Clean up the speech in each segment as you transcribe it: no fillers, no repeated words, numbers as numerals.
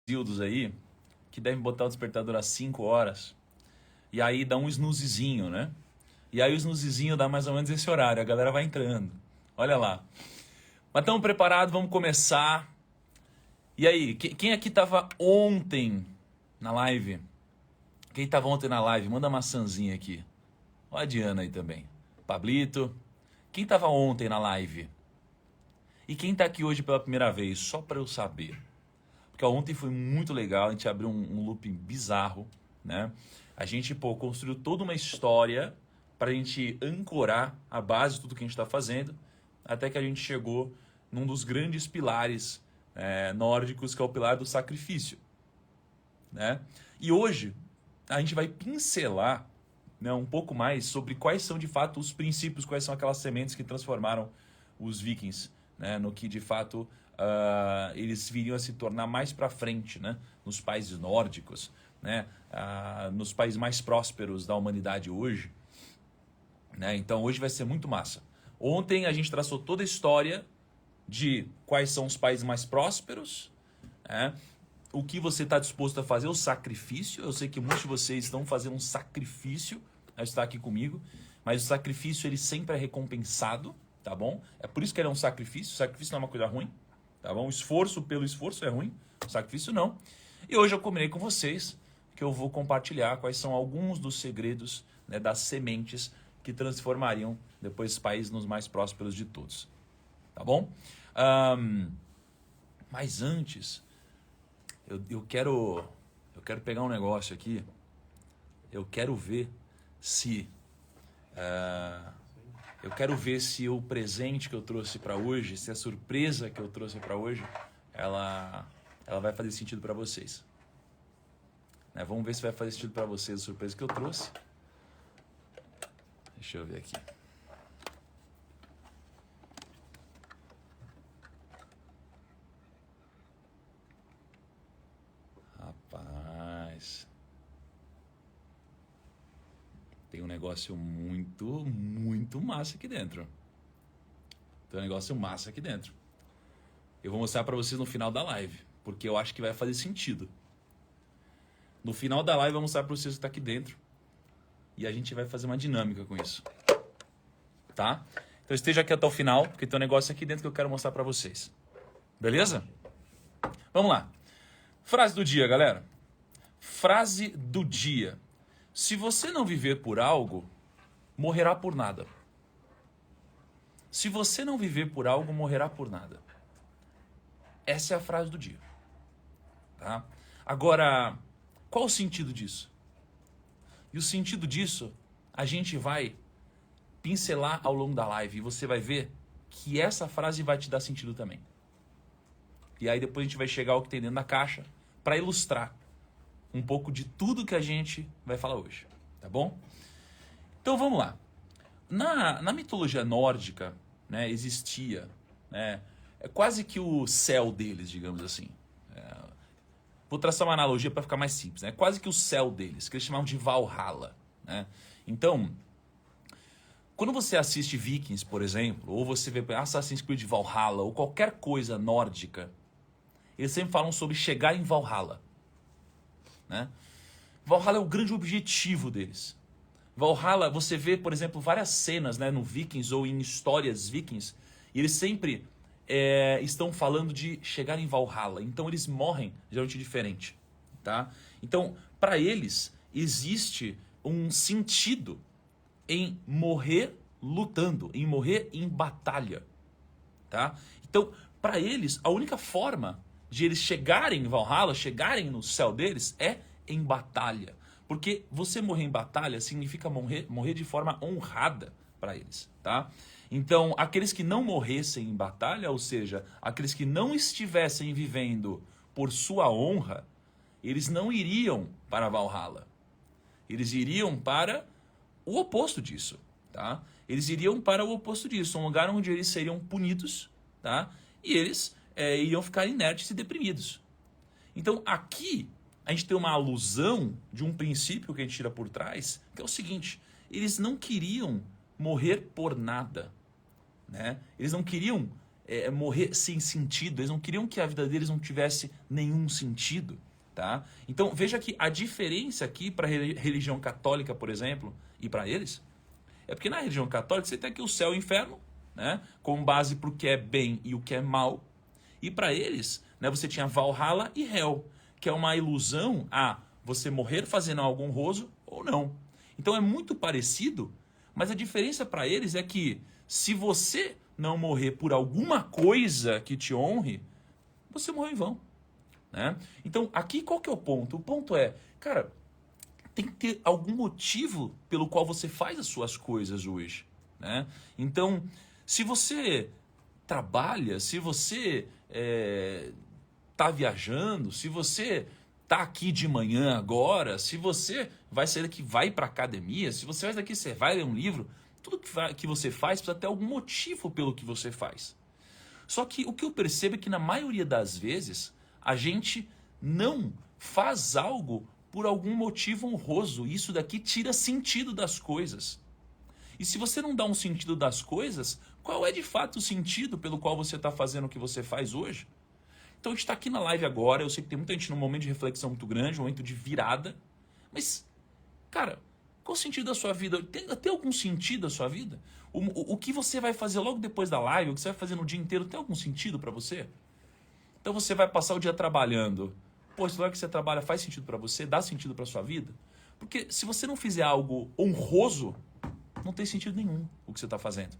Dildos aí, que devem botar o despertador às 5 horas, e aí dá um snoozezinho, né? E aí o snoozezinho dá mais ou menos esse horário, a galera vai entrando. Olha lá. Mas estamos preparados, vamos começar. E aí, quem aqui estava ontem na live? Quem estava ontem na live? Manda uma maçãzinha aqui. Olha a Diana aí também. Pablito. Quem estava ontem na live? E quem está aqui hoje pela primeira vez? Só para eu saber. Porque ontem foi muito legal, a gente abriu um looping bizarro, né? A gente, construiu toda uma história para a gente ancorar a base de tudo que a gente está fazendo, até que a gente chegou num dos grandes pilares nórdicos, que é o pilar do sacrifício, né? E hoje a gente vai pincelar, né, um pouco mais sobre quais são de fato os princípios, quais são aquelas sementes que transformaram os vikings, né, no que de fato eles viriam a se tornar mais para frente, né, nos países nórdicos, né, nos países mais prósperos da humanidade hoje, né? Então hoje vai ser muito massa. Ontem a gente traçou toda a história de quais são os países mais prósperos, né? O que você está disposto a fazer, o sacrifício. Eu sei que muitos de vocês estão fazendo um sacrifício a estar aqui comigo, mas o sacrifício ele sempre é recompensado, tá bom? É por isso que ele é um sacrifício. O sacrifício não é uma coisa ruim, tá bom? O esforço pelo esforço é ruim, o sacrifício não. E hoje eu combinei com vocês que eu vou compartilhar quais são alguns dos segredos, né, das sementes que transformariam depois esse país nos mais prósperos de todos, tá bom? Mas antes, eu quero pegar um negócio aqui. Eu quero ver se o presente que eu trouxe para hoje, se a surpresa que eu trouxe para hoje, ela vai fazer sentido para vocês. Né? Vamos ver se vai fazer sentido para vocês a surpresa que eu trouxe. Deixa eu ver aqui. Rapaz, tem um negócio muito massa aqui dentro. Tem um negócio massa aqui dentro. Eu vou mostrar para vocês no final da live, porque eu acho que vai fazer sentido. No final da live eu vou mostrar para vocês o que está aqui dentro. E a gente vai fazer uma dinâmica com isso. Tá? Então esteja aqui até o final, porque tem um negócio aqui dentro que eu quero mostrar para vocês. Beleza? Vamos lá. Frase do dia, galera. Frase do dia. Se você não viver por algo, morrerá por nada. Se você não viver por algo, morrerá por nada. Essa é a frase do dia. Tá? Agora, qual o sentido disso? E o sentido disso, a gente vai pincelar ao longo da live. E você vai ver que essa frase vai te dar sentido também. E aí depois a gente vai chegar ao que tem dentro da caixa para ilustrar um pouco de tudo que a gente vai falar hoje. Tá bom? Então vamos lá. Na mitologia nórdica, né, existia, né, quase que o céu deles, digamos assim. Vou traçar uma analogia para ficar mais simples, né? Quase que o céu deles, que eles chamavam de Valhalla, né? Então, quando você assiste Vikings, por exemplo, ou você vê Assassin's Creed Valhalla, ou qualquer coisa nórdica, eles sempre falam sobre chegar em Valhalla, né? Valhalla é o grande objetivo deles. Valhalla, você vê, por exemplo, várias cenas, né, no Vikings ou em histórias Vikings, e eles sempre estão falando de chegar em Valhalla. Então eles morrem geralmente diferente, tá? Então, para eles, existe um sentido em morrer lutando, em morrer em batalha, tá? Então, para eles, a única forma de eles chegarem em Valhalla, chegarem no céu deles, é em batalha. Porque você morrer em batalha significa morrer de forma honrada para eles, tá? Então, aqueles que não morressem em batalha, ou seja, aqueles que não estivessem vivendo por sua honra, eles não iriam para Valhalla. Eles iriam para o oposto disso, tá? Eles iriam para o oposto disso, um lugar onde eles seriam punidos, tá? E eles iriam ficar inertes e deprimidos. Então, aqui, a gente tem uma alusão de um princípio que a gente tira por trás, que é o seguinte: eles não queriam morrer por nada, né? Eles não queriam morrer sem sentido, eles não queriam que a vida deles não tivesse nenhum sentido. Tá? Então veja que a diferença aqui para a religião católica, por exemplo, e para eles, é porque na religião católica você tem aqui o céu e o inferno, né, com base para o que é bem e o que é mal. E para eles, né, você tinha Valhalla e Hell, que é uma ilusão a você morrer fazendo algo honroso ou não. Então é muito parecido, mas a diferença para eles é que se você não morrer por alguma coisa que te honre, você morreu em vão. Né? Então aqui qual que é o ponto? O ponto é, cara, tem que ter algum motivo pelo qual você faz as suas coisas hoje. Né? Então, se você trabalha, se você está viajando, se você está aqui de manhã agora, se você vai ser daqui, vai para academia, se você vai daqui, você vai ler um livro, tudo que você faz precisa ter algum motivo pelo que você faz. Só que o que eu percebo é que na maioria das vezes a gente não faz algo por algum motivo honroso. Isso daqui tira sentido das coisas. E se você não dá um sentido das coisas, qual é de fato o sentido pelo qual você está fazendo o que você faz hoje? Então a gente está aqui na live agora, eu sei que tem muita gente num momento de reflexão muito grande, um momento de virada. Mas, cara, qual o sentido da sua vida? Tem algum sentido da sua vida? O que você vai fazer logo depois da live, o que você vai fazer no dia inteiro, tem algum sentido para você? Então você vai passar o dia trabalhando. Pô, esse lugar que você trabalha faz sentido para você? Dá sentido para sua vida? Porque se você não fizer algo honroso, não tem sentido nenhum o que você está fazendo.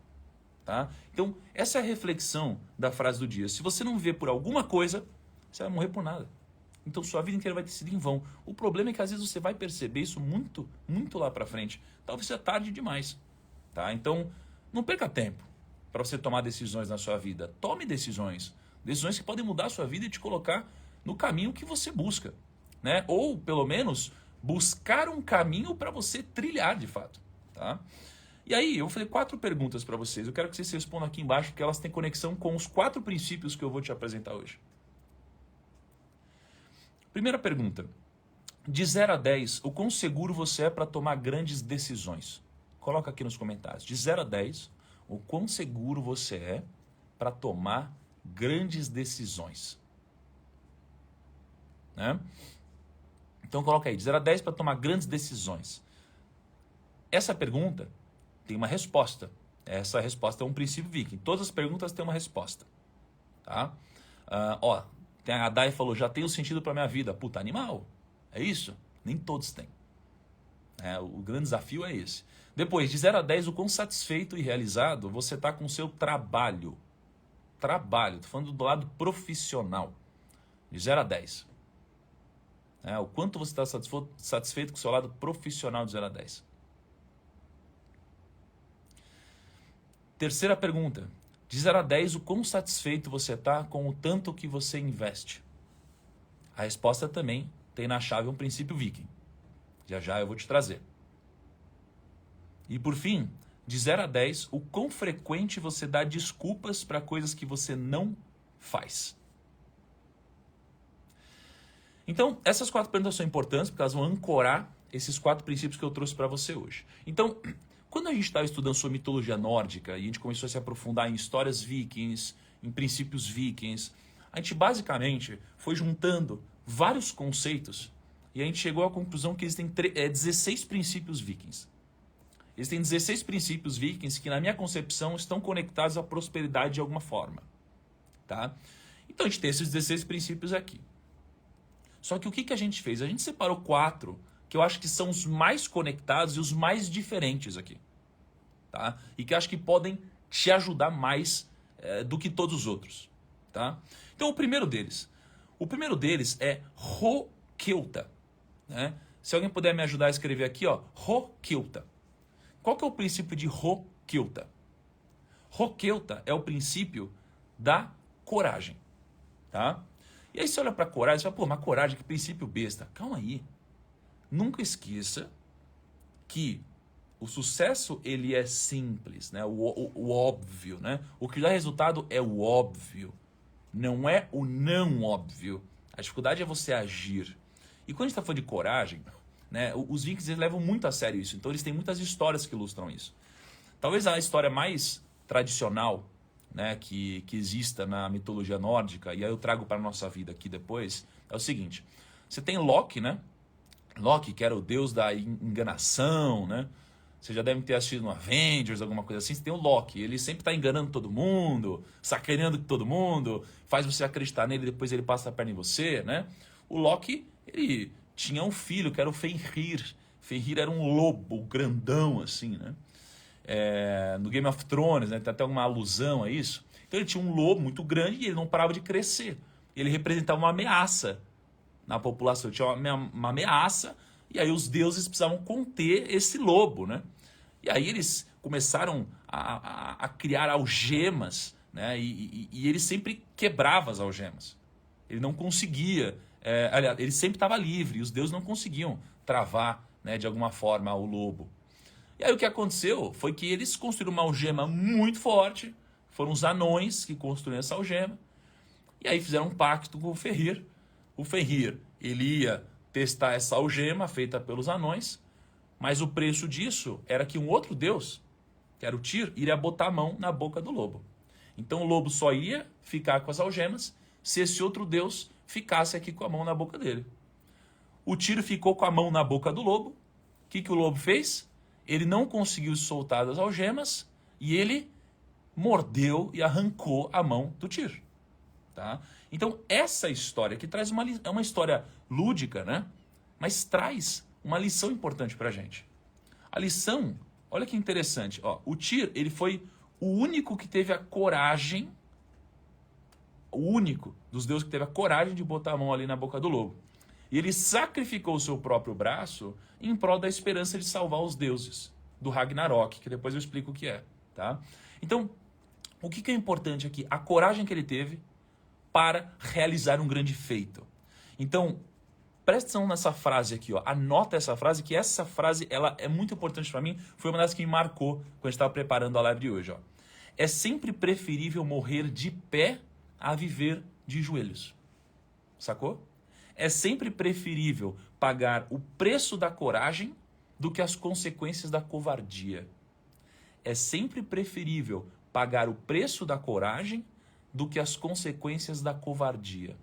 Tá? Então, essa é a reflexão da frase do dia. Se você não viver por alguma coisa, você vai morrer por nada. Então, sua vida inteira vai ter sido em vão. O problema é que às vezes você vai perceber isso muito, muito lá para frente. Talvez seja tarde demais. Tá? Então, não perca tempo para você tomar decisões na sua vida. Tome decisões. Decisões que podem mudar a sua vida e te colocar no caminho que você busca. Né? Ou, pelo menos, buscar um caminho para você trilhar de fato. Tá? E aí, eu vou fazer 4 perguntas para vocês. Eu quero que vocês respondam aqui embaixo, porque elas têm conexão com os 4 princípios que eu vou te apresentar hoje. Primeira pergunta. De 0 a 10, o quão seguro você é para tomar grandes decisões? Coloca aqui nos comentários. De 0 a 10, o quão seguro você é para tomar grandes decisões? Né? Então coloca aí, de 0 a 10 para tomar grandes decisões. Essa pergunta tem uma resposta. Essa resposta é um princípio viking. Todas as perguntas têm uma resposta. Tá? Tem a Dai falou, já tem o sentido para minha vida. Puta, animal. É isso? Nem todos têm. O grande desafio é esse. Depois, de 0 a 10, o quão satisfeito e realizado você está com o seu trabalho. Trabalho, estou falando do lado profissional. De 0 a 10. O quanto você está satisfeito com o seu lado profissional de 0 a 10. Terceira pergunta. De 0 a 10, o quão satisfeito você está com o tanto que você investe? A resposta também tem na chave um princípio viking. Já já eu vou te trazer. E por fim, de 0 a 10, o quão frequente você dá desculpas para coisas que você não faz? Então, essas 4 perguntas são importantes porque elas vão ancorar esses 4 princípios que eu trouxe para você hoje. Então, quando a gente estava estudando sobre mitologia nórdica e a gente começou a se aprofundar em histórias vikings, em princípios vikings, a gente basicamente foi juntando vários conceitos e a gente chegou à conclusão que existem 16 princípios vikings. Existem 16 princípios vikings que, na minha concepção, estão conectados à prosperidade de alguma forma. Tá? Então a gente tem esses 16 princípios aqui. Só que o que a gente fez? A gente separou 4 que eu acho que são os mais conectados e os mais diferentes aqui. Tá? E que eu acho que podem te ajudar mais do que todos os outros. Tá? Então o primeiro deles é Rokeuta. Né? Se alguém puder me ajudar a escrever aqui, ó, Rokeuta. Qual que é o princípio de Rokeuta? Rokeuta é o princípio da coragem. Tá? E aí você olha para coragem e fala, pô, mas coragem, que princípio besta. Calma aí. Nunca esqueça que o sucesso ele é simples, né? O óbvio. Né? O que dá resultado é o óbvio, não é o não óbvio. A dificuldade é você agir. E quando a gente está falando de coragem, né, os vikings levam muito a sério isso. Então eles têm muitas histórias que ilustram isso. Talvez a história mais tradicional né, que exista na mitologia nórdica, e aí eu trago para a nossa vida aqui depois, é o seguinte. Você tem Loki, né? Loki, que era o deus da enganação, né? Você já deve ter assistido no Avengers, alguma coisa assim. Você tem o Loki, ele sempre está enganando todo mundo, sacaneando todo mundo, faz você acreditar nele, depois ele passa a perna em você, né? O Loki, ele tinha um filho, que era o Fenrir. Fenrir era um lobo grandão, assim, né? No Game of Thrones, né? Tem até uma alusão a isso. Então ele tinha um lobo muito grande e ele não parava de crescer. Ele representava uma ameaça na população, tinha uma ameaça, e aí os deuses precisavam conter esse lobo, né? E aí eles começaram a criar algemas, né? E ele sempre quebrava as algemas. Ele não conseguia, aliás, ele sempre estava livre, e os deuses não conseguiam travar, né, de alguma forma o lobo. E aí o que aconteceu foi que eles construíram uma algema muito forte, foram os anões que construíram essa algema, e aí fizeram um pacto com o Fenrir. O Fenrir, ele ia testar essa algema feita pelos anões, mas o preço disso era que um outro deus, que era o Tyr, iria botar a mão na boca do lobo. Então o lobo só ia ficar com as algemas se esse outro deus ficasse aqui com a mão na boca dele. O Tyr ficou com a mão na boca do lobo. O que o lobo fez? Ele não conseguiu soltar das algemas e ele mordeu e arrancou a mão do Tyr. Tá? Então essa história que traz é uma história lúdica, né? Mas traz uma lição importante pra gente. A lição, olha que interessante, ó, o Tyr, ele foi o único que teve a coragem, o único dos deuses que teve a coragem de botar a mão ali na boca do lobo. E ele sacrificou o seu próprio braço em prol da esperança de salvar os deuses do Ragnarok, que depois eu explico o que é, tá? Então, o que é importante aqui? A coragem que ele teve para realizar um grande feito. Então, presta atenção nessa frase aqui, ó. Anota essa frase, que essa frase ela é muito importante para mim. Foi uma das que me marcou quando a gente estava preparando a live de hoje, ó. É sempre preferível morrer de pé a viver de joelhos. Sacou? É sempre preferível pagar o preço da coragem do que as consequências da covardia. É sempre preferível pagar o preço da coragem do que as consequências da covardia.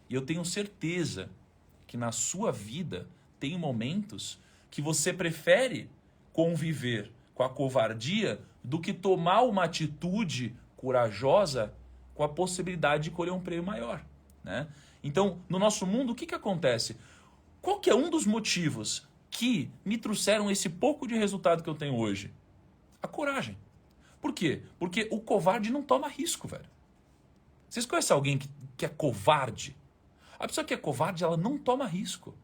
E eu tenho certeza que na sua vida tem momentos que você prefere conviver com a covardia do que tomar uma atitude corajosa com a possibilidade de colher um prêmio maior, né? Então, no nosso mundo, o que acontece? Qual que é um dos motivos que me trouxeram esse pouco de resultado que eu tenho hoje? A coragem. Por quê? Porque o covarde não toma risco, velho. Vocês conhecem alguém que é covarde? A pessoa que é covarde, ela não toma risco.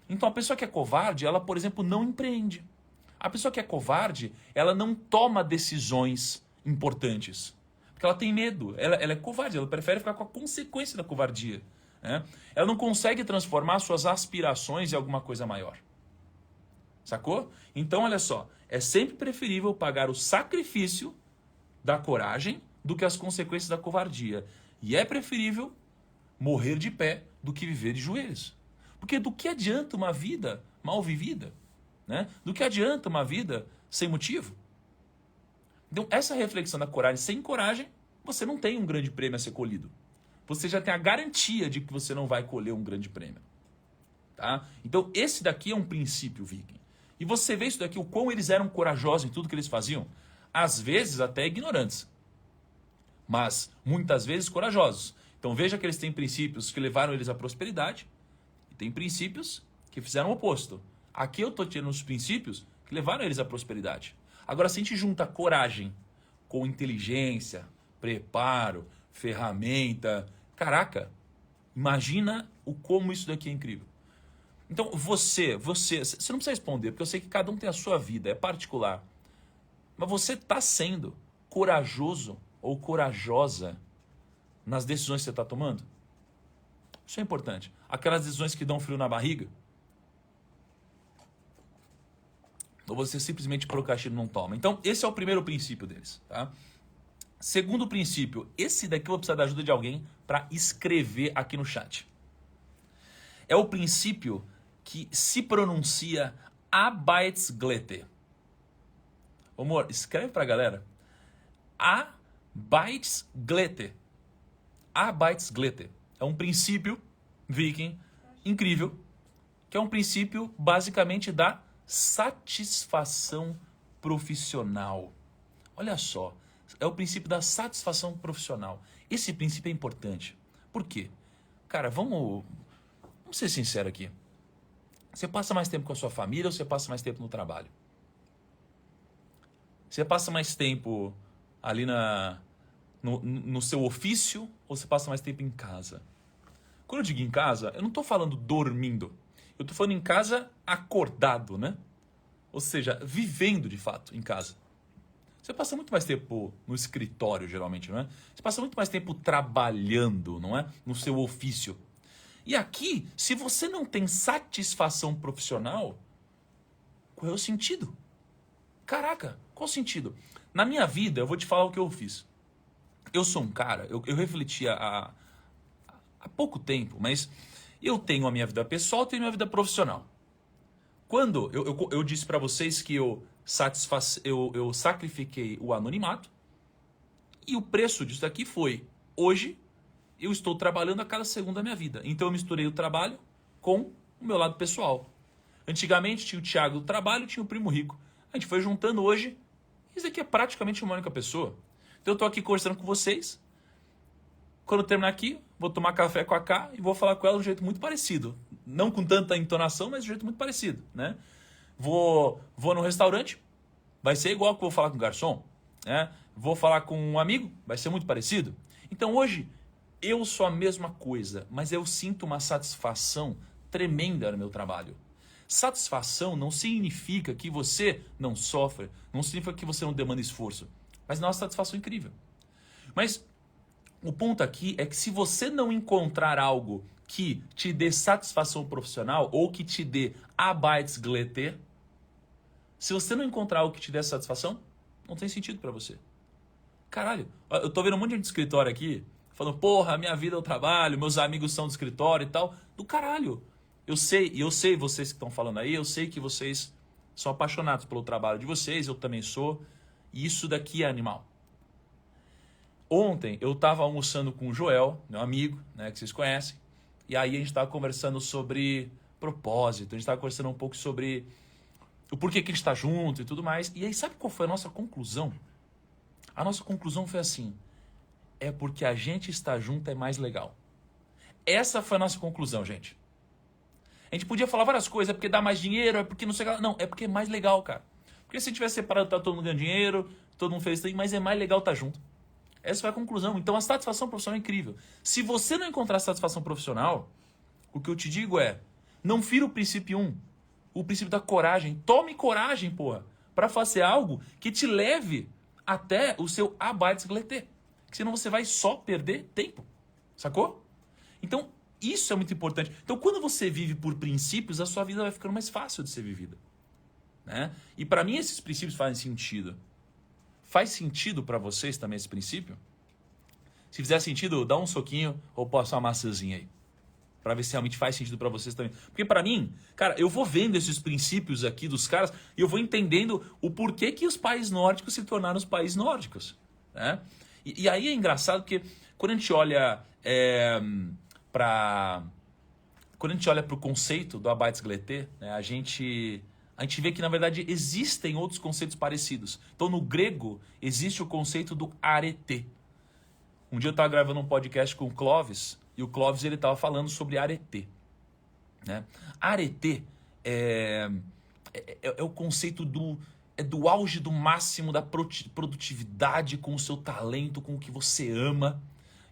Então, a pessoa que é covarde, ela, por exemplo, não empreende. A pessoa que é covarde, ela não toma decisões importantes. Porque ela tem medo. Ela é covarde, ela prefere ficar com a consequência da covardia, né? Ela não consegue transformar suas aspirações em alguma coisa maior. Sacou? Então, olha só. É sempre preferível pagar o sacrifício da coragem do que as consequências da covardia. E é preferível morrer de pé do que viver de joelhos. Porque do que adianta uma vida mal vivida, né? Do que adianta uma vida sem motivo? Então, essa reflexão da coragem, sem coragem, você não tem um grande prêmio a ser colhido. Você já tem a garantia de que você não vai colher um grande prêmio. Tá? Então, esse daqui é um princípio viking. E você vê isso daqui, o quão eles eram corajosos em tudo que eles faziam. Às vezes, até ignorantes. Mas, muitas vezes, corajosos. Então, veja que eles têm princípios que levaram eles à prosperidade. E tem princípios que fizeram o oposto. Aqui eu estou tirando os princípios que levaram eles à prosperidade. Agora, se a gente junta coragem com inteligência, preparo, ferramenta... Caraca, imagina como isso daqui é incrível. Então, você não precisa responder, porque eu sei que cada um tem a sua vida, é particular. Mas você está sendo corajoso ou corajosa nas decisões que você está tomando? Isso é importante. Aquelas decisões que dão frio na barriga? Ou você simplesmente procrastina e não toma? Então, esse é o primeiro princípio deles, tá? Segundo princípio, esse daqui eu vou precisar da ajuda de alguém para escrever aqui no chat. É o princípio que se pronuncia Arbeitsglätte. Amor, escreve para a galera. Arbeidsglätte. Arbeidsglätte. É um princípio viking incrível, que é um princípio basicamente da satisfação profissional. Olha só, é o princípio da satisfação profissional. Esse princípio é importante. Por quê? Cara, vamos ser sinceros aqui. Você passa mais tempo com a sua família ou você passa mais tempo no trabalho? Você passa mais tempo ali no seu ofício ou você passa mais tempo em casa? Quando eu digo em casa, eu não estou falando dormindo. Eu estou falando em casa acordado, né? Ou seja, vivendo de fato em casa. Você passa muito mais tempo no escritório, geralmente, não é? Você passa muito mais tempo trabalhando, não é? No seu ofício. E aqui, se você não tem satisfação profissional, qual é o sentido? Caraca, qual o sentido? Na minha vida, eu vou te falar o que eu fiz. Eu sou um cara, eu refleti há pouco tempo, mas eu tenho a minha vida pessoal, tenho a minha vida profissional. Quando eu disse para vocês que eu sacrifiquei o anonimato, e o preço disso daqui foi, hoje, eu estou trabalhando a cada segundo da minha vida. Então eu misturei o trabalho com o meu lado pessoal. Antigamente tinha o Thiago do trabalho, tinha o Primo Rico. A gente foi juntando hoje, isso aqui é praticamente uma única pessoa. Então eu estou aqui conversando com vocês. Quando eu terminar aqui, vou tomar café com a Ká e vou falar com ela de um jeito muito parecido. Não com tanta entonação, mas de um jeito muito parecido, né? Vou no restaurante, vai ser igual que eu vou falar com o garçom, né? Vou falar com um amigo, vai ser muito parecido. Então hoje eu sou a mesma coisa, mas eu sinto uma satisfação tremenda no meu trabalho. Satisfação não significa que você não sofre, não significa que você não demanda esforço, mas não é uma satisfação incrível. Mas o ponto aqui é que se você não encontrar algo que te dê satisfação profissional ou que te dê Arbeitsglätte, se você não encontrar algo que te dê satisfação, não tem sentido pra você. Caralho, eu tô vendo um monte de gente de escritório aqui, falando, porra, minha vida é o trabalho, meus amigos são do escritório e tal. Do caralho. Eu sei vocês que estão falando aí, eu sei que vocês são apaixonados pelo trabalho de vocês, eu também sou. E isso daqui é animal. Ontem eu estava almoçando com o Joel, meu amigo, né, que vocês conhecem, e aí a gente estava conversando sobre propósito, a gente estava conversando um pouco sobre o porquê que a gente está junto e tudo mais. E aí sabe qual foi a nossa conclusão? A nossa conclusão foi assim, é porque a gente estar junto é mais legal. Essa foi a nossa conclusão, gente. A gente podia falar várias coisas, é porque dá mais dinheiro, é porque não sei o que. Não, é porque é mais legal, cara. Porque se tiver separado, tá todo mundo ganhando dinheiro, todo mundo feliz, mas é mais legal estar junto. Essa foi a conclusão. Então a satisfação profissional é incrível. Se você não encontrar satisfação profissional, o que eu te digo é, não fira o princípio 1, o princípio da coragem. Tome coragem, porra, para fazer algo que te leve até o seu Arbeitsglätte. Senão você vai só perder tempo. Sacou? Então, isso é muito importante. Então, quando você vive por princípios, a sua vida vai ficando mais fácil de ser vivida. Né? E para mim, esses princípios fazem sentido. Faz sentido para vocês também esse princípio? Se fizer sentido, dá um soquinho ou posta uma maçãzinha aí. Para ver se realmente faz sentido para vocês também. Porque para mim, cara, eu vou vendo esses princípios aqui dos caras e eu vou entendendo o porquê que os países nórdicos se tornaram os países nórdicos. Né? E aí é engraçado porque quando a gente olha quando a gente olha para o conceito do Arbeitsglätte, né, a gente vê que, na verdade, existem outros conceitos parecidos. Então, no grego, existe o conceito do arete. Um dia eu estava gravando um podcast com o Clóvis, e o Clóvis estava falando sobre arete. Né? Arete é o conceito do auge do máximo da produtividade com o seu talento, com o que você ama.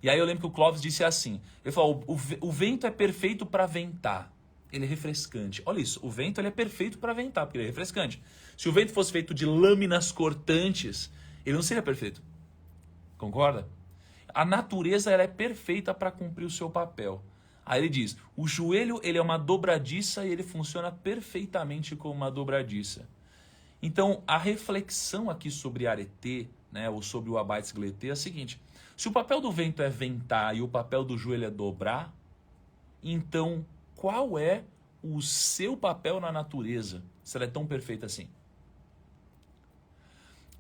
E aí eu lembro que o Clóvis disse assim, ele falou, o vento é perfeito para ventar. Ele é refrescante. Olha isso, o vento ele é perfeito para ventar, porque ele é refrescante. Se o vento fosse feito de lâminas cortantes, ele não seria perfeito. Concorda? A natureza ela é perfeita para cumprir o seu papel. Aí ele diz, o joelho ele é uma dobradiça e ele funciona perfeitamente como uma dobradiça. Então, a reflexão aqui sobre arete, né, ou sobre o Arbeitsglätte é a seguinte, se o papel do vento é ventar e o papel do joelho é dobrar, então qual é o seu papel na natureza, se ela é tão perfeita assim?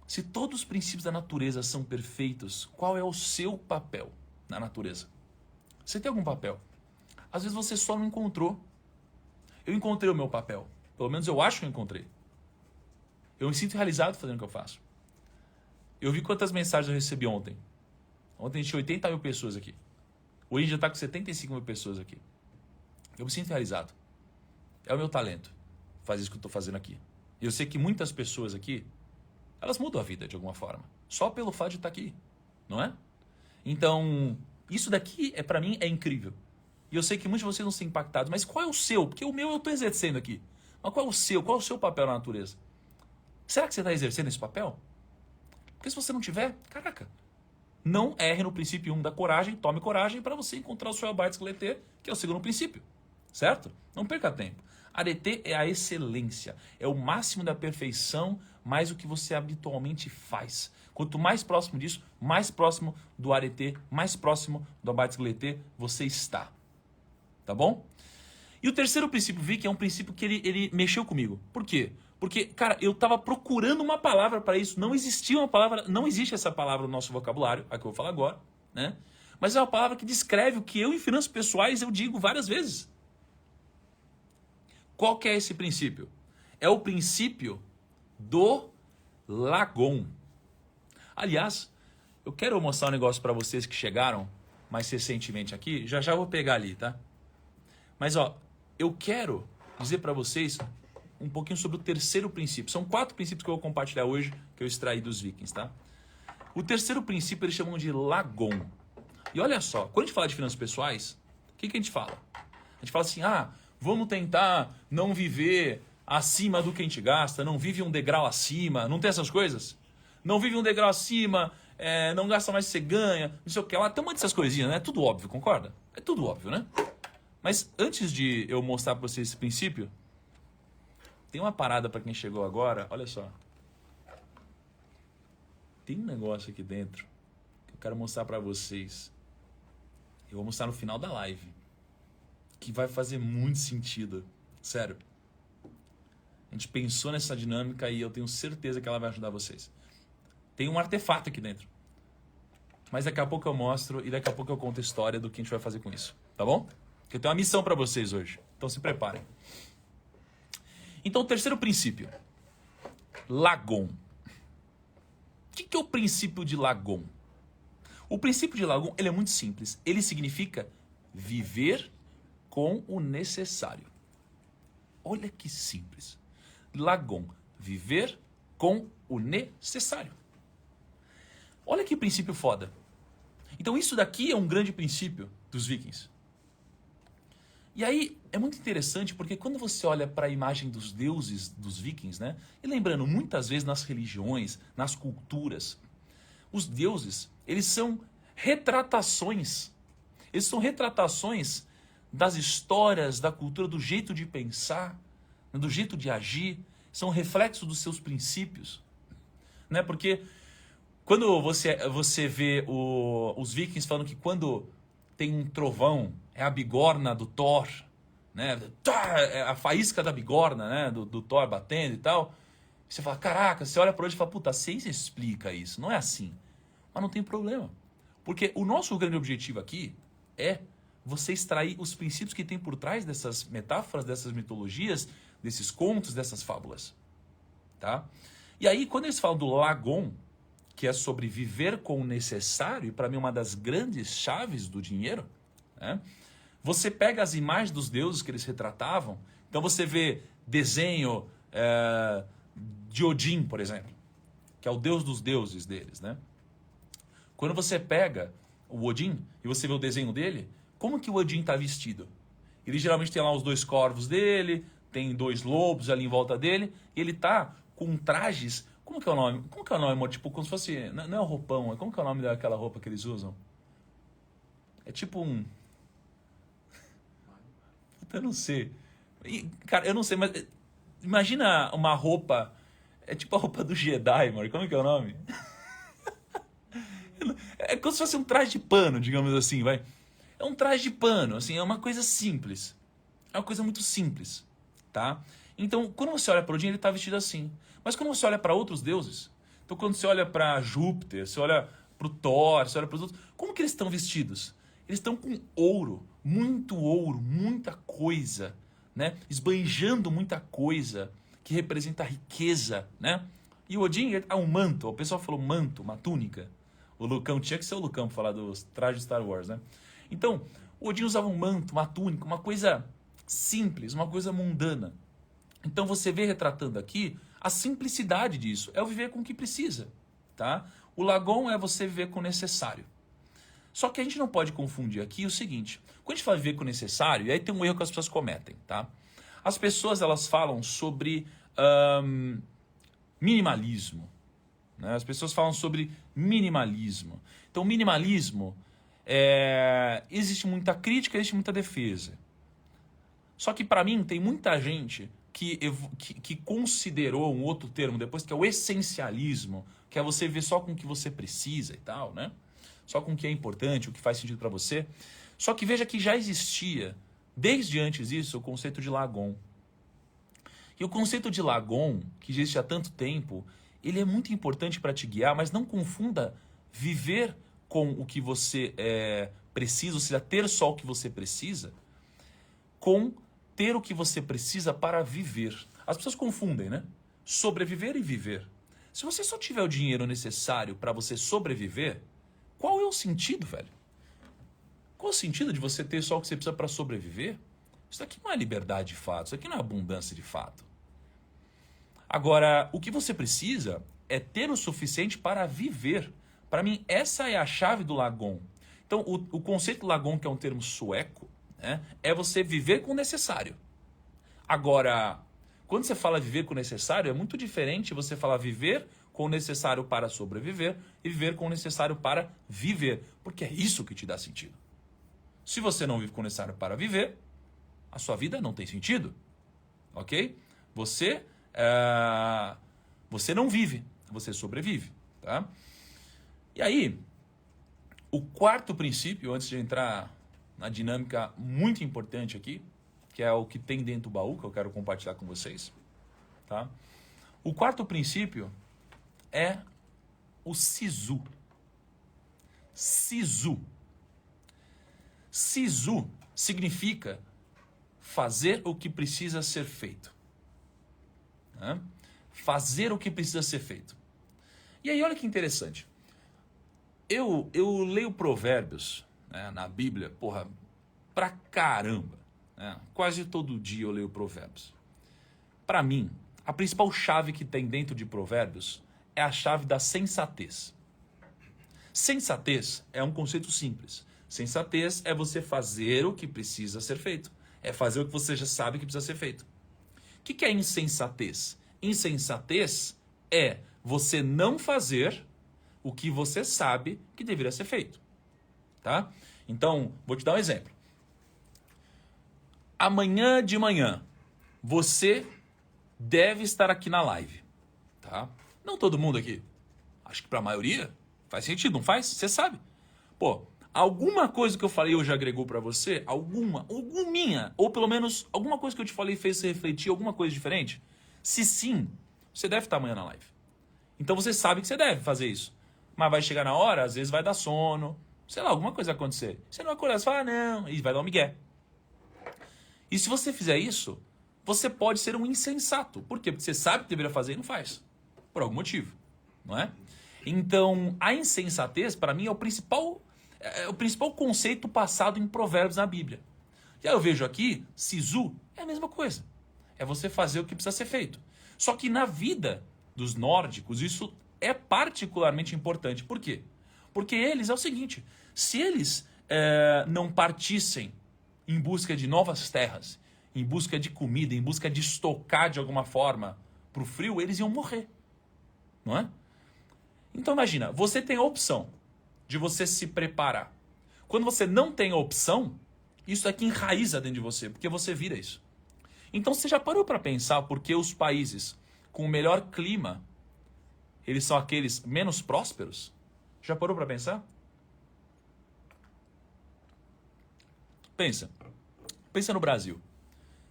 Se todos os princípios da natureza são perfeitos, qual é o seu papel na natureza? Você tem algum papel? Às vezes você só não encontrou. Eu encontrei o meu papel. Pelo menos eu acho que eu encontrei. Eu me sinto realizado fazendo o que eu faço. Eu vi quantas mensagens eu recebi ontem. Ontem a gente tinha 80 mil pessoas aqui. Hoje já está com 75 mil pessoas aqui. Eu me sinto realizado. É o meu talento fazer isso que eu estou fazendo aqui. E eu sei que muitas pessoas aqui, elas mudam a vida de alguma forma. Só pelo fato de estar aqui. Não é? Então, isso daqui, para mim, é incrível. E eu sei que muitos de vocês não são impactados. Mas qual é o seu? Porque o meu eu estou exercendo aqui. Mas qual é o seu? Qual é o seu papel na natureza? Será que você está exercendo esse papel? Porque se você não tiver, caraca, não erre no princípio 1 da coragem, tome coragem para você encontrar o seu abates Gletê, que é o segundo princípio, certo? Não perca tempo. Arete é a excelência, é o máximo da perfeição, mais o que você habitualmente faz. Quanto mais próximo disso, mais próximo do arete, mais próximo do abates Gletê você está. Tá bom? E o terceiro princípio, vi que é um princípio que ele mexeu comigo. Por quê? Porque, cara, eu estava procurando uma palavra para isso. Não existia uma palavra, não existe essa palavra no nosso vocabulário, a que eu vou falar agora, né? Mas é uma palavra que descreve o que eu em finanças pessoais eu digo várias vezes. Qual que é esse princípio? É o princípio do Lagon. Aliás, eu quero mostrar um negócio para vocês que chegaram mais recentemente aqui. Já já eu vou pegar ali, tá? Mas, ó, eu quero dizer para vocês um pouquinho sobre o terceiro princípio. São 4 princípios que eu vou compartilhar hoje, que eu extraí dos Vikings, tá? O terceiro princípio eles chamam de Lagon. E olha só, quando a gente fala de finanças pessoais, o que a gente fala? A gente fala assim, vamos tentar não viver acima do que a gente gasta, não vive um degrau acima, não tem essas coisas? Não vive um degrau acima, não gasta mais que você ganha, não sei o que lá. Tem uma dessas coisinhas, né? É tudo óbvio, concorda? É tudo óbvio, né? Mas antes de eu mostrar para vocês esse princípio, tem uma parada para quem chegou agora, olha só. Tem um negócio aqui dentro que eu quero mostrar para vocês. Eu vou mostrar no final da live. Que vai fazer muito sentido. Sério. A gente pensou nessa dinâmica e eu tenho certeza que ela vai ajudar vocês. Tem um artefato aqui dentro. Mas daqui a pouco eu mostro e daqui a pouco eu conto a história do que a gente vai fazer com isso. Tá bom? Porque eu tenho uma missão para vocês hoje. Então se preparem. Então, o terceiro princípio. Lagon. O que é o princípio de Lagon? O princípio de Lagon ele é muito simples. Ele significa viver com o necessário. Olha que simples. Lagon. Viver com o necessário. Olha que princípio foda. Então, isso daqui é um grande princípio dos Vikings. E aí, é muito interessante porque quando você olha para a imagem dos deuses dos Vikings, né? E lembrando, muitas vezes nas religiões, nas culturas, os deuses, eles são retratações. Eles são retratações das histórias, da cultura, do jeito de pensar, do jeito de agir. São reflexos dos seus princípios. Né? Porque quando você vê os Vikings falando que quando tem um trovão, é a bigorna do Thor, né? É a faísca da bigorna, né? Do Thor batendo e tal. Você fala, caraca, você olha para hoje e fala, puta, a ciência explica isso. Não é assim. Mas não tem problema. Porque o nosso grande objetivo aqui é você extrair os princípios que tem por trás dessas metáforas, dessas mitologias, desses contos, dessas fábulas. Tá? E aí, quando eles falam do Lagon, que é sobre viver com o necessário, e para mim uma das grandes chaves do dinheiro, né? Você pega as imagens dos deuses que eles retratavam, então você vê desenho de Odin, por exemplo, que é o deus dos deuses deles, né? Quando você pega o Odin e você vê o desenho dele, como que o Odin está vestido? Ele geralmente tem lá os 2 corvos dele, tem 2 lobos ali em volta dele, e ele tá com trajes. Como que é o nome? Como que é o nome, amor? Tipo, como se fosse. Não é o roupão, como que é o nome daquela roupa que eles usam? É tipo um. Eu não sei. Cara, eu não sei, mas. Imagina uma roupa. É tipo a roupa do Jedi, amor. Como que é o nome? É como se fosse um traje de pano, digamos assim, vai. É um traje de pano, assim, é uma coisa simples. É uma coisa muito simples, tá? Então, quando você olha para Odin, ele está vestido assim. Mas quando você olha para outros deuses, Então quando você olha para Júpiter, você olha para o Thor, você olha para os outros, como que eles estão vestidos? Eles estão com ouro, muita coisa, né? Esbanjando muita coisa que representa a riqueza, né? E o Odin é um manto, o pessoal falou manto, uma túnica. O Lucão, tinha que ser o Lucão para falar dos trajes de Star Wars, né? Então, o Odin usava um manto, uma túnica, uma coisa simples, uma coisa mundana. Então você vê retratando aqui a simplicidade disso, é o viver com o que precisa, tá? O Lagon é você viver com o necessário. Só que a gente não pode confundir aqui o seguinte, quando a gente fala viver com o necessário, e aí tem um erro que as pessoas cometem, tá? As pessoas, elas falam sobre minimalismo, né? As pessoas falam sobre minimalismo. Então, minimalismo, existe muita crítica, existe muita defesa. Só que para mim tem muita gente que considerou um outro termo depois, que é o essencialismo, que é você ver só com o que você precisa e tal, né? Só com o que é importante, o que faz sentido para você. Só que veja que já existia, desde antes disso, o conceito de Lagon. E o conceito de Lagon, que existe há tanto tempo, ele é muito importante para te guiar, mas não confunda viver com o que você precisa, ou seja, ter só o que você precisa, com ter o que você precisa para viver. As pessoas confundem, né? Sobreviver e viver. Se você só tiver o dinheiro necessário para você sobreviver, qual é o sentido, velho? Qual é o sentido de você ter só o que você precisa para sobreviver? Isso daqui não é liberdade de fato, isso aqui não é abundância de fato. Agora, o que você precisa é ter o suficiente para viver. Para mim, essa é a chave do Lagon. Então, o conceito Lagon, que é um termo sueco, né, é você viver com o necessário. Agora, quando você fala viver com o necessário, é muito diferente você falar viver com o necessário para sobreviver e viver com o necessário para viver. Porque é isso que te dá sentido. Se você não vive com o necessário para viver, a sua vida não tem sentido. Ok? Você não vive, você sobrevive. Tá? E aí, o quarto princípio, antes de entrar na dinâmica muito importante aqui, que é o que tem dentro do baú, que eu quero compartilhar com vocês. Tá? O quarto princípio é o SISU. SISU. SISU significa fazer o que precisa ser feito. Né? Fazer o que precisa ser feito. E aí, olha que interessante. Eu leio Provérbios, né, na Bíblia, porra, pra caramba. Né? Quase todo dia eu leio Provérbios. Para mim, a principal chave que tem dentro de Provérbios é a chave da sensatez. Sensatez é um conceito simples. Sensatez é você fazer o que precisa ser feito. É fazer o que você já sabe que precisa ser feito. O que é insensatez? Insensatez é você não fazer o que você sabe que deveria ser feito. Tá? Então, vou te dar um exemplo. Amanhã de manhã, você deve estar aqui na live. Tá? Não todo mundo aqui. Acho que para a maioria faz sentido, não faz? Você sabe. Pô, alguma coisa que eu falei hoje agregou para você? Alguma, ou pelo menos alguma coisa que eu te falei fez você refletir alguma coisa diferente? Se sim, você deve estar amanhã na live. Então você sabe que você deve fazer isso. Mas vai chegar na hora, às vezes vai dar sono, sei lá, alguma coisa vai acontecer. Você não vai acordar, você fala, não, e vai dar um migué. E se você fizer isso, você pode ser um insensato. Por quê? Porque você sabe que deveria fazer e não faz. Por algum motivo, não é? Então, a insensatez, para mim, é o principal conceito passado em Provérbios na Bíblia. E aí eu vejo aqui, Sisu é a mesma coisa. É você fazer o que precisa ser feito. Só que na vida dos nórdicos, isso é particularmente importante. Por quê? Porque eles, é o seguinte, se eles não partissem em busca de novas terras, em busca de comida, em busca de estocar de alguma forma para o frio, eles iam morrer. Não é? Então imagina, você tem a opção de você se preparar. Quando você não tem a opção, isso aqui enraiza dentro de você, porque você vira isso. Então você já parou para pensar por que os países com o melhor clima, eles são aqueles menos prósperos? Já parou para pensar? Pensa no Brasil.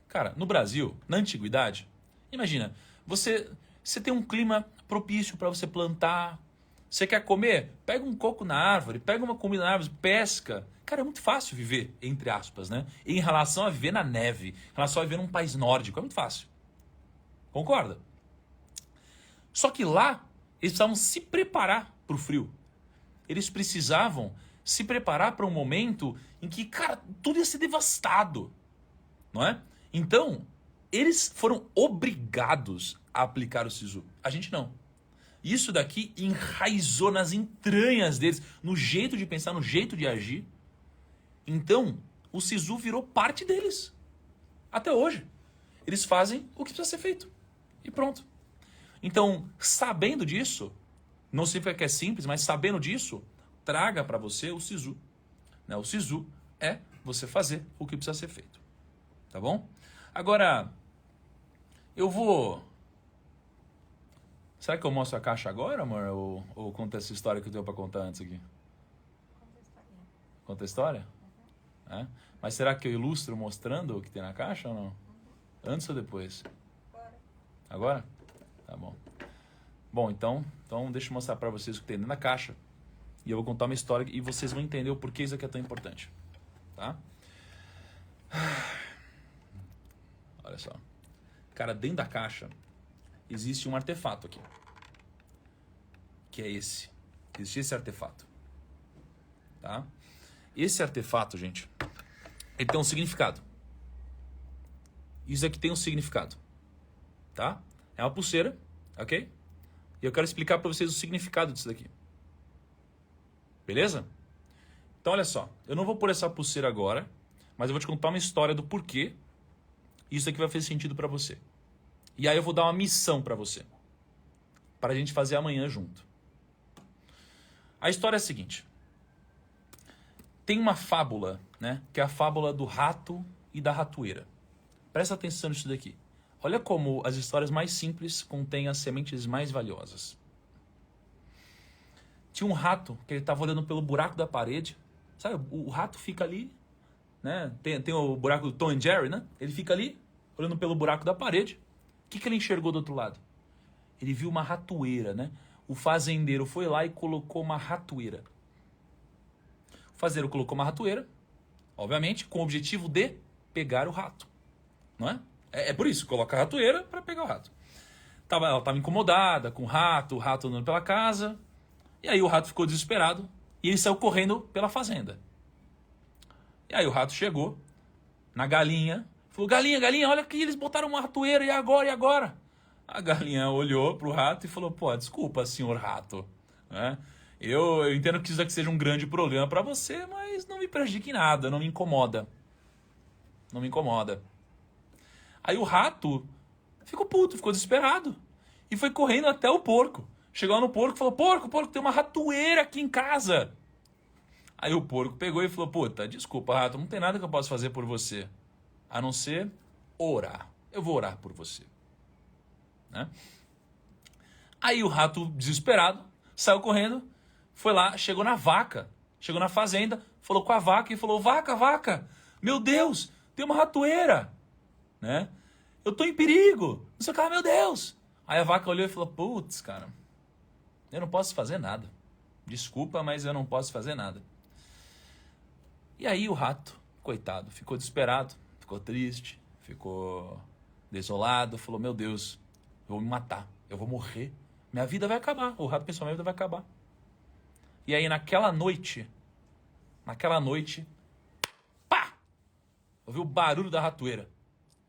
Cara, no Brasil, na antiguidade, imagina, você tem um clima propício para você plantar. Você quer comer? Pega um coco na árvore, pega uma comida na árvore, pesca. Cara, é muito fácil viver, entre aspas, né? Em relação a viver na neve, em relação a viver num país nórdico, é muito fácil. Concorda? Só que lá, eles precisavam se preparar para o frio. Eles precisavam se preparar para um momento em que, cara, tudo ia ser devastado, não é? Então, eles foram obrigados a aplicar o Sisu. A gente não. Isso daqui enraizou nas entranhas deles, no jeito de pensar, no jeito de agir. Então, o Sisu virou parte deles. Até hoje. Eles fazem o que precisa ser feito. E pronto. Então, sabendo disso, não significa que é simples, mas sabendo disso, traga para você o Sisu. O Sisu é você fazer o que precisa ser feito. Tá bom? Agora, eu vou... Será que eu mostro a caixa agora, amor? Ou conta essa história que eu tenho para contar antes aqui? Conta a história? Uhum. É? Mas será que eu ilustro mostrando o que tem na caixa ou não? Uhum. Antes ou depois? Agora? Tá bom. Bom, então deixa eu mostrar para vocês o que tem dentro da caixa. E eu vou contar uma história e vocês vão entender o porquê isso aqui é tão importante. Tá? Olha só. Cara, dentro da caixa existe um artefato aqui. Que é esse. Existe esse artefato. Tá? Esse artefato, gente, ele tem um significado. Isso aqui tem um significado. Tá? É uma pulseira, ok? E eu quero explicar para vocês o significado disso daqui. Beleza? Então, olha só. Eu não vou pôr essa pulseira agora, mas eu vou te contar uma história do porquê isso aqui vai fazer sentido para você. E aí eu vou dar uma missão para você. Para a gente fazer amanhã junto. A história é a seguinte. Tem uma fábula, né? Que é a fábula do rato e da ratoeira. Presta atenção nisso daqui. Olha como as histórias mais simples contêm as sementes mais valiosas. Tinha um rato que ele estava olhando pelo buraco da parede. Sabe, o rato fica ali, né? Tem o buraco do Tom and Jerry, né? Ele fica ali, olhando pelo buraco da parede. O que ele enxergou do outro lado? Ele viu uma ratoeira, né? O fazendeiro foi lá e colocou uma ratoeira. O fazendeiro colocou uma ratoeira, obviamente, com o objetivo de pegar o rato. Não é? É por isso, coloca a ratoeira para pegar o rato. Ela estava incomodada com o rato andando pela casa. E aí o rato ficou desesperado e ele saiu correndo pela fazenda. E aí o rato chegou na galinha, falou, galinha, olha aqui, eles botaram uma ratoeira, e agora? A galinha olhou pro rato e falou, pô, desculpa, senhor rato. Né? Eu entendo que isso aqui seja um grande problema para você, mas não me prejudica em nada, não me incomoda. Não me incomoda. Aí o rato ficou puto, ficou desesperado e foi correndo até o porco. Chegou no porco e falou, porco, tem uma ratoeira aqui em casa. Aí o porco pegou e falou, puta, desculpa, rato, não tem nada que eu possa fazer por você, a não ser orar. Eu vou orar por você. Né? Aí o rato, desesperado, saiu correndo, foi lá, chegou na vaca, chegou na fazenda, falou com a vaca e falou, vaca, meu Deus, tem uma ratoeira. Né? Eu tô em perigo. Não sei o que, meu Deus. Aí a vaca olhou e falou, putz, cara, eu não posso fazer nada. Desculpa, mas eu não posso fazer nada. E aí o rato, coitado, ficou desesperado, ficou triste, ficou desolado, falou, meu Deus, eu vou me matar, eu vou morrer, minha vida vai acabar. O rato pensou, minha vida vai acabar. E aí naquela noite, pá! Ouviu o barulho da ratoeira.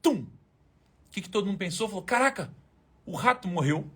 Tum! O que todo mundo pensou? Falou, caraca, o rato morreu.